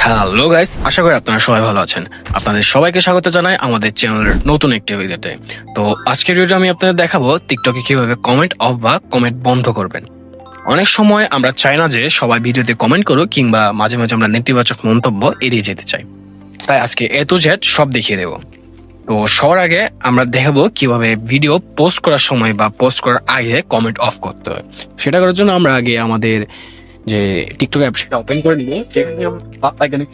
Hello guys, আশা করি আপনারা সবাই ভালো আছেন। আপনাদের সবাইকে স্বাগত জানাই আমাদের চ্যানেলের নতুন একটি ভিডিওতে। তো আজকের ভিডিওতে আমি আপনাদের দেখাবো টিকটকে কিভাবে কমেন্ট অফ বা কমেন্ট বন্ধ করবেন। অনেক সময় আমরা চাই না যে সবাই ভিডিওতে কমেন্ট করুক, কিংবা মাঝে মাঝে আমরা নেতিবাচক মন্তব্য এড়িয়ে যেতে চাই। তাই আজকে এ টু জেড সব দেখিয়ে দেবো। তো সবার আগে আমরা দেখাবো কিভাবে ভিডিও পোস্ট করার সময় বা পোস্ট করার আগে কমেন্ট অফ করতে হয়। সেটা করার জন্য আমরা আগে আমাদের যে টিকটক অ্যাপ সেটা ওপেন করে নিয়ে সেখানে এখানে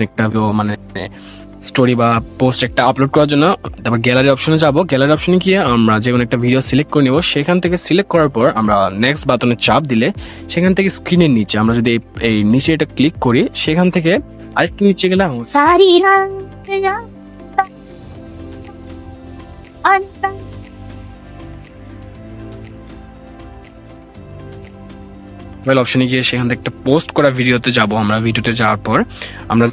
একটা মানে স্টোরি বা পোস্ট একটা আপলোড করার জন্য তারপর গ্যালারি অপশনে যাব। গ্যালারি অপশনে গিয়ে আমরা যে কোনো একটা ভিডিও সিলেক্ট করে নেব। সেখান থেকে সিলেক্ট করার পর আমরা নেক্সট বাটনে চাপ দিলে সেখান থেকে স্ক্রিনের নিচে আমরা যদি এই নিচে এটা ক্লিক করি, সেখান থেকে আরেকটু নিচে গেলে মোবাইল অপশনে গিয়ে সেখান থেকে একটা পোস্ট করা ভিডিওতে যাব। আমরা ভিডিওতে যাওয়ার পর আমরা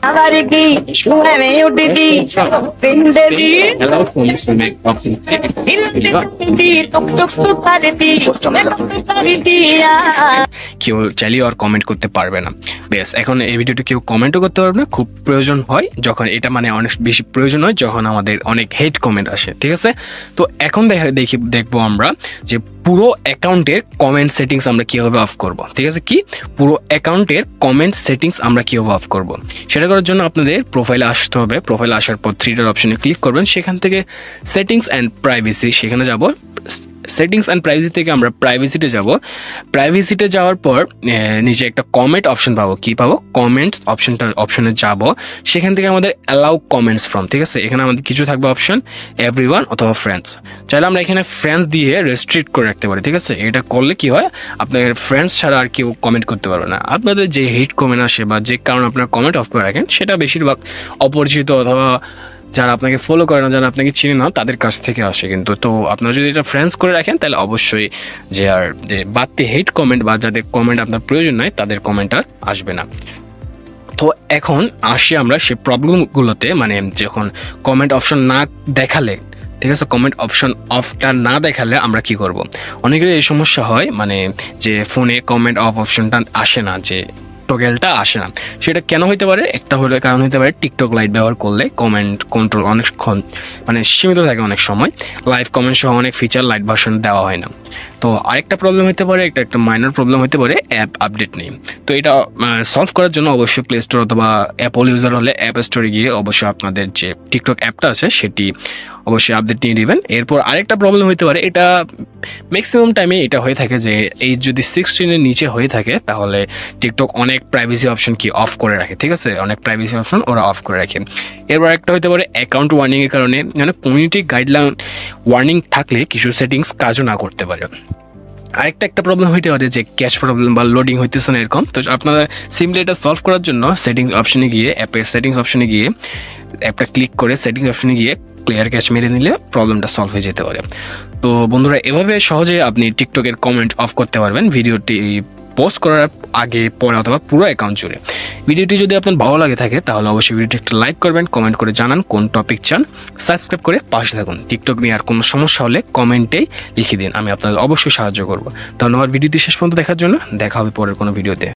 কেউ চাইলেও আর কমেন্ট করতে পারবে না। বেশ, এখন এই ভিডিওটা কেউ কমেন্টও করতে পারবে না। খুব প্রয়োজন হয় যখন এটা মানে অনেক বেশি প্রয়োজন হয় যখন আমাদের অনেক হেট কমেন্ট আসে, ঠিক আছে? তো এখন দেখবো আমরা যে পুরো অ্যাকাউন্টের কমেন্ট সেটিংস আমরা কিভাবে অফ করব, ঠিক আছে? কি পুরো অ্যাকাউন্টের কমেন্ট সেটিংস আমরা কিভাবে অফ করব সেটা করার জন্য আপনাদের প্রোফাইলে আসতে হবে। প্রোফাইলে আসার পর থ্রি ডট অপশনে ক্লিক করবেন। সেখান থেকে সেটিংস অ্যান্ড প্রাইভেসি সেখানে যাব। সেটিংস অ্যান্ড প্রাইভেসি থেকে আমরা প্রাইভেসিতে যাব। প্রাইভেসিতে যাওয়ার পর নিচে একটা কমেন্ট অপশন পাবো। কি পাবো? কমেন্টস অপশনে যাব। সেখান থেকে আমাদের অ্যালাউ কমেন্টস ফ্রম, ঠিক আছে? এখানে আমাদের কিছু থাকবে অপশন এভরিওয়ান অথবা ফ্রেন্ডস। চাইলে আমরা এখানে ফ্রেন্ডস দিয়ে রেস্ট্রিক্ট করে রাখতে পারি, ঠিক আছে? এটা করলে কি হয়, আপনার ফ্রেন্ডস ছাড়া আর কেউ কমেন্ট করতে পারবে না। আপনাদের যে হেট কমেন্ট আসে বা যে কারণে আপনারা কমেন্ট অফ করে রাখেন সেটা বেশিরভাগ অপরিচিত অথবা যারা আপনাকে ফলো করে না, যারা আপনাকে চিনে না, তাদের কাছ থেকে আসে। কিন্তু তো আপনারা যদি এটা ফ্রেন্ডস করে রাখেন তাহলে অবশ্যই যে বাড়তি হেট কমেন্ট বা যাদের কমেন্ট আপনার প্রয়োজন নয় তাদের কমেন্ট আর আসবে না। তো এখন আসি আমরা সেই প্রবলেমগুলোতে, মানে যখন কমেন্ট অপশন না দেখালে, ঠিক আছে, কমেন্ট অপশন অফটা না দেখালে আমরা কি করব? অনেকের এই সমস্যা হয়, মানে যে ফোনে কমেন্ট অফ অপশনটা আসে না, যে টগেলটা আসে না। সেটা কেন হইতে পারে? একটা হলো কারণ হইতে পারে টিকটক লাইট ব্যবহার করলে কমেন্ট কন্ট্রোল অনেকক্ষণ মানে সীমিত থাকে। অনেক সময় লাইভ কমেন্ট সহ অনেক ফিচার লাইট ভার্সন দেওয়া হয় না। তো আরেকটা প্রবলেম হতে পারে, একটা মাইনর প্রবলেম হতে পারে, অ্যাপ আপডেট নেই। তো এটা সলভ করার জন্য অবশ্যই প্লে স্টোর অথবা অ্যাপল ইউজার হলে অ্যাপ স্টোরে গিয়ে অবশ্যই আপনাদের যে টিকটক অ্যাপটা আছে সেটি অবশ্যই আপডেট নিয়ে নেবেন। এরপর আরেকটা প্রবলেম হতে পারে, এটা ম্যাক্সিমাম টাইমে এটা হয়ে থাকে যে এই যদি 16-এর নিচে হয়ে থাকে তাহলে টিকটক অনেক প্রাইভেসি অপশন কি অফ করে রাখে, ঠিক আছে? অনেক প্রাইভেসি অপশন ওরা অফ করে রাখে। এরপর একটা হতে পারে অ্যাকাউন্ট ওয়ার্নিংয়ের কারণে, মানে কমিউনিটি গাইডলাইন ওয়ার্নিং থাকলে কিছু সেটিংস কাজও না করতে পারে। একটা প্রবলেম হইতে পারে যে ক্যাশ প্রবলেম বা লোডিং হইতেছে না এরকম। তো আপনারা সিম্পলি এটা সলভ করার জন্য সেটিংস অপশনে গিয়ে অ্যাপের সেটিংস অপশনে গিয়ে অ্যাপটা ক্লিক করে সেটিংস অপশনে গিয়ে ক্লিয়ার ক্যাশ মেরে নিলে প্রবলেমটা সলভ হয়ে যেতে পারে। তো বন্ধুরা, এভাবে সহজে আপনি টিকটকের কমেন্ট অফ করতে পারবেন ভিডিওটি পোস্ট করার আগে, পরে অথবা পুরো অ্যাকাউন্ট জুড়ে। ভিডিওটি যদি আপনার ভালো লাগে থাকে তাহলে অবশ্যই ভিডিওটি একটা লাইক করবেন, কমেন্ট করে জানান কোন টপিক চান, সাবস্ক্রাইব করে পাশে থাকুন। টিকটক নিয়ে আর কোনো সমস্যা হলে কমেন্টেই লিখে দিন, আমি আপনাদের অবশ্যই সাহায্য করব। ধন্যবাদ ভিডিওটি শেষ পর্যন্ত দেখার জন্য। দেখা হবে পরের কোনো ভিডিওতে।